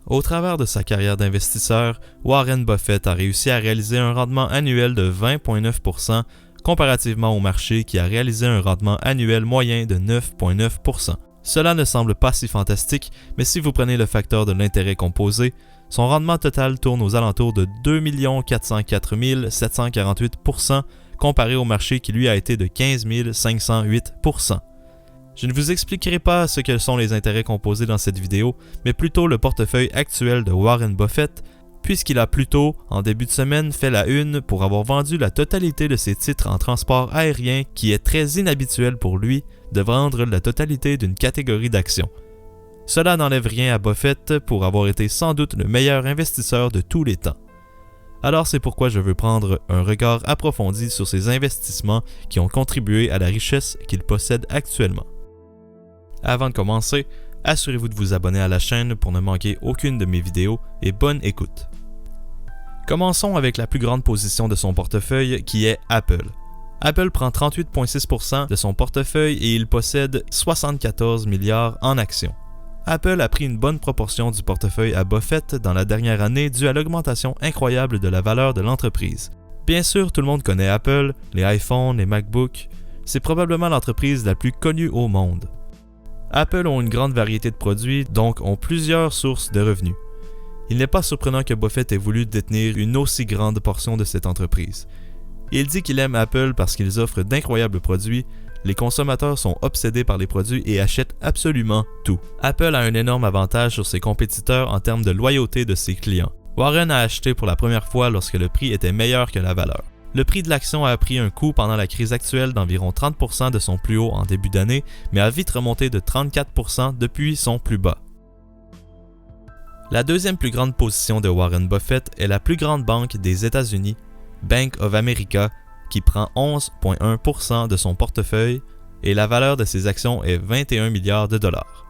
Au travers de sa carrière d'investisseur, Warren Buffett a réussi à réaliser un rendement annuel de 20,9% comparativement au marché qui a réalisé un rendement annuel moyen de 9,9%. Cela ne semble pas si fantastique, mais si vous prenez le facteur de l'intérêt composé, son rendement total tourne aux alentours de 2 404 748% comparé au marché qui lui a été de 15 508%. Je ne vous expliquerai pas ce que sont les intérêts composés dans cette vidéo, mais plutôt le portefeuille actuel de Warren Buffett, puisqu'il a plus tôt, en début de semaine, fait la une pour avoir vendu la totalité de ses titres en transport aérien qui est très inhabituel pour lui de vendre la totalité d'une catégorie d'actions. Cela n'enlève rien à Buffett pour avoir été sans doute le meilleur investisseur de tous les temps. Alors c'est pourquoi je veux prendre un regard approfondi sur ces investissements qui ont contribué à la richesse qu'il possède actuellement. Avant de commencer, assurez-vous de vous abonner à la chaîne pour ne manquer aucune de mes vidéos et bonne écoute. Commençons avec la plus grande position de son portefeuille qui est Apple. Apple prend 38,6% de son portefeuille et il possède 74 milliards en actions. Apple a pris une bonne proportion du portefeuille à Buffett dans la dernière année due à l'augmentation incroyable de la valeur de l'entreprise. Bien sûr, tout le monde connaît Apple, les iPhones, les MacBooks. C'est probablement l'entreprise la plus connue au monde. Apple ont une grande variété de produits, donc ont plusieurs sources de revenus. Il n'est pas surprenant que Buffett ait voulu détenir une aussi grande portion de cette entreprise. Il dit qu'il aime Apple parce qu'ils offrent d'incroyables produits. Les consommateurs sont obsédés par les produits et achètent absolument tout. Apple a un énorme avantage sur ses compétiteurs en termes de loyauté de ses clients. Warren a acheté pour la première fois lorsque le prix était meilleur que la valeur. Le prix de l'action a pris un coup pendant la crise actuelle d'environ 30% de son plus haut en début d'année, mais a vite remonté de 34% depuis son plus bas. La deuxième plus grande position de Warren Buffett est la plus grande banque des États-Unis, Bank of America, qui prend 11,1% de son portefeuille et la valeur de ses actions est 21 milliards de dollars.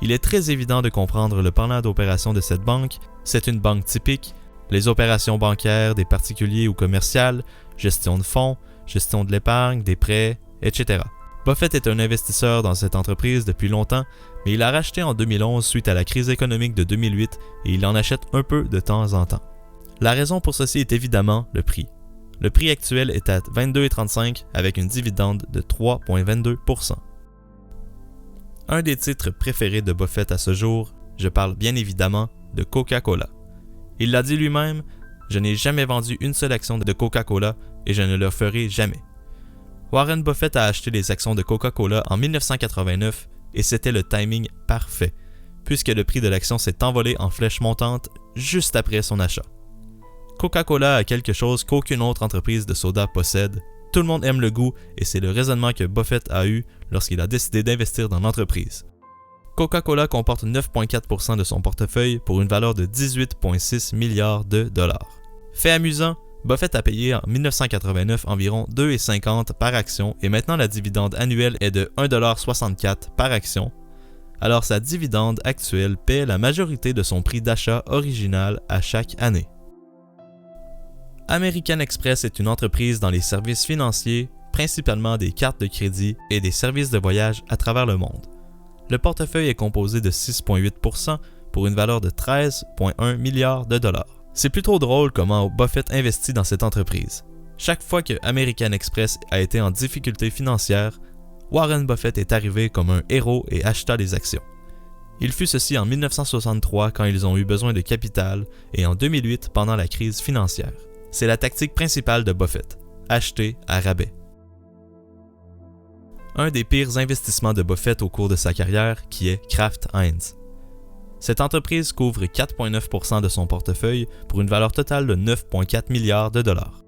Il est très évident de comprendre le plan d'opération de cette banque. C'est une banque typique, les opérations bancaires des particuliers ou commerciales, gestion de fonds, gestion de l'épargne, des prêts, etc. Buffett est un investisseur dans cette entreprise depuis longtemps, mais il a racheté en 2011 suite à la crise économique de 2008 et il en achète un peu de temps en temps. La raison pour ceci est évidemment le prix. Le prix actuel est à 22,35 avec une dividende de 3,22%. Un des titres préférés de Buffett à ce jour, je parle bien évidemment de Coca-Cola. Il l'a dit lui-même, je n'ai jamais vendu une seule action de Coca-Cola et je ne le ferai jamais. Warren Buffett a acheté les actions de Coca-Cola en 1989 et c'était le timing parfait, puisque le prix de l'action s'est envolé en flèche montante juste après son achat. Coca-Cola a quelque chose qu'aucune autre entreprise de soda possède. Tout le monde aime le goût et c'est le raisonnement que Buffett a eu lorsqu'il a décidé d'investir dans l'entreprise. Coca-Cola comporte 9,4% de son portefeuille pour une valeur de 18,6 milliards de dollars. Fait amusant, Buffett a payé en 1989 environ 2,50$ par action et maintenant la dividende annuelle est de 1,64$ par action. Alors sa dividende actuelle paie la majorité de son prix d'achat original à chaque année. American Express est une entreprise dans les services financiers, principalement des cartes de crédit et des services de voyage à travers le monde. Le portefeuille est composé de 6,8% pour une valeur de 13,1 milliards de dollars. C'est plutôt drôle comment Buffett investit dans cette entreprise. Chaque fois que American Express a été en difficulté financière, Warren Buffett est arrivé comme un héros et acheta des actions. Il fut ceci en 1963 quand ils ont eu besoin de capital et en 2008 pendant la crise financière. C'est la tactique principale de Buffett, acheter à rabais. Un des pires investissements de Buffett au cours de sa carrière qui est Kraft Heinz. Cette entreprise couvre 4,9% de son portefeuille pour une valeur totale de 9,4 milliards de dollars.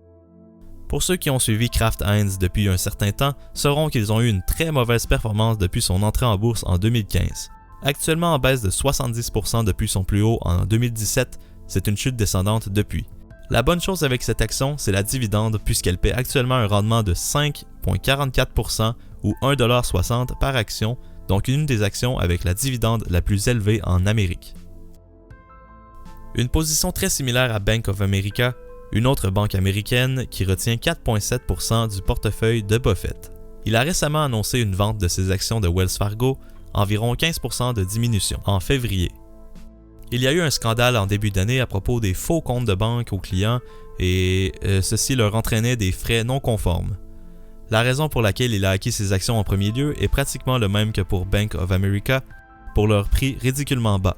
Pour ceux qui ont suivi Kraft Heinz depuis un certain temps, sauront qu'ils ont eu une très mauvaise performance depuis son entrée en bourse en 2015. Actuellement en baisse de 70% depuis son plus haut en 2017, c'est une chute descendante depuis. La bonne chose avec cette action, c'est la dividende puisqu'elle paie actuellement un rendement de 5,44% ou 1,60$ par action, donc une des actions avec la dividende la plus élevée en Amérique. Une position très similaire à Bank of America, une autre banque américaine qui retient 4,7% du portefeuille de Buffett. Il a récemment annoncé une vente de ses actions de Wells Fargo, environ 15% de diminution, en février. Il y a eu un scandale en début d'année à propos des faux comptes de banque aux clients et ceci leur entraînait des frais non conformes. La raison pour laquelle il a acquis ses actions en premier lieu est pratiquement le même que pour Bank of America, pour leur prix ridiculement bas.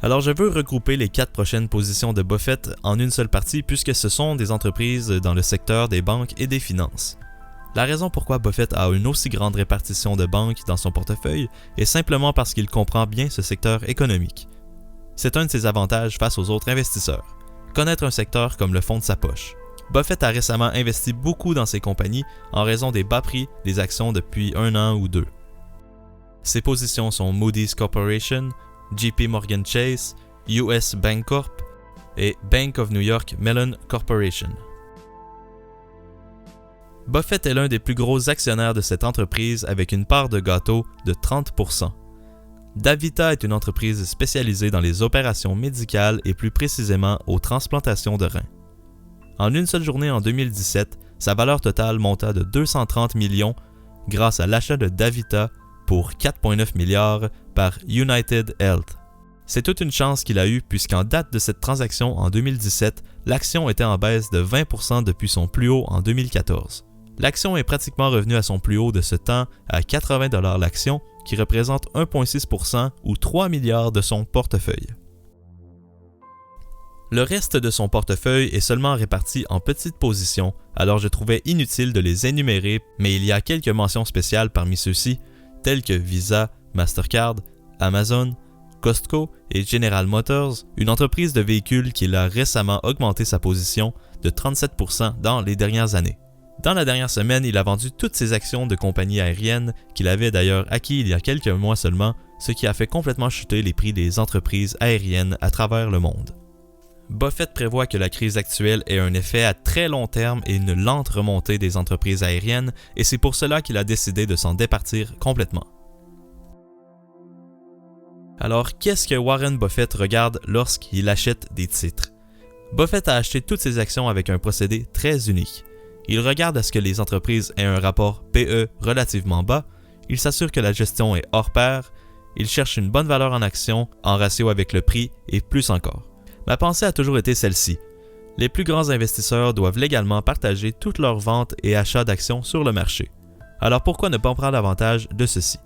Alors je veux regrouper les 4 prochaines positions de Buffett en une seule partie puisque ce sont des entreprises dans le secteur des banques et des finances. La raison pourquoi Buffett a une aussi grande répartition de banques dans son portefeuille est simplement parce qu'il comprend bien ce secteur économique. C'est un de ses avantages face aux autres investisseurs, connaître un secteur comme le fond de sa poche. Buffett a récemment investi beaucoup dans ces compagnies en raison des bas prix des actions depuis 1 an ou 2. Ses positions sont Moody's Corporation, JP Morgan Chase, US Bancorp et Bank of New York Mellon Corporation. Buffett est l'un des plus gros actionnaires de cette entreprise avec une part de gâteau de 30%. Davita est une entreprise spécialisée dans les opérations médicales et plus précisément aux transplantations de reins. En une seule journée en 2017, sa valeur totale monta de 230 millions grâce à l'achat de Davita pour 4,9 milliards par United Health. C'est toute une chance qu'il a eue puisqu'en date de cette transaction en 2017, l'action était en baisse de 20% depuis son plus haut en 2014. L'action est pratiquement revenue à son plus haut de ce temps à 80 $ l'action, qui représente 1,6% ou 3 milliards de son portefeuille. Le reste de son portefeuille est seulement réparti en petites positions, alors je trouvais inutile de les énumérer, mais il y a quelques mentions spéciales parmi ceux-ci, tels que Visa, Mastercard, Amazon, Costco et General Motors, une entreprise de véhicules qui a récemment augmenté sa position de 37% dans les dernières années. Dans la dernière semaine, il a vendu toutes ses actions de compagnies aériennes qu'il avait d'ailleurs acquis il y a quelques mois seulement, ce qui a fait complètement chuter les prix des entreprises aériennes à travers le monde. Buffett prévoit que la crise actuelle ait un effet à très long terme et une lente remontée des entreprises aériennes, et c'est pour cela qu'il a décidé de s'en départir complètement. Alors, qu'est-ce que Warren Buffett regarde lorsqu'il achète des titres? Buffett a acheté toutes ses actions avec un procédé très unique. Il regarde à ce que les entreprises aient un rapport PE relativement bas, il s'assure que la gestion est hors pair, il cherche une bonne valeur en action en ratio avec le prix et plus encore. Ma pensée a toujours été celle-ci. Les plus grands investisseurs doivent légalement partager toutes leurs ventes et achats d'actions sur le marché. Alors pourquoi ne pas prendre avantage de ceci?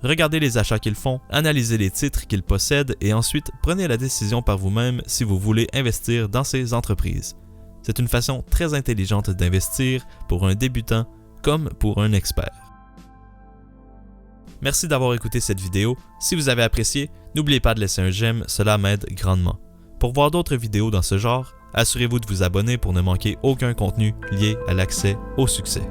Regardez les achats qu'ils font, analysez les titres qu'ils possèdent et ensuite prenez la décision par vous-même si vous voulez investir dans ces entreprises. C'est une façon très intelligente d'investir pour un débutant comme pour un expert. Merci d'avoir écouté cette vidéo. Si vous avez apprécié, n'oubliez pas de laisser un j'aime, cela m'aide grandement. Pour voir d'autres vidéos dans ce genre, assurez-vous de vous abonner pour ne manquer aucun contenu lié à l'accès au succès.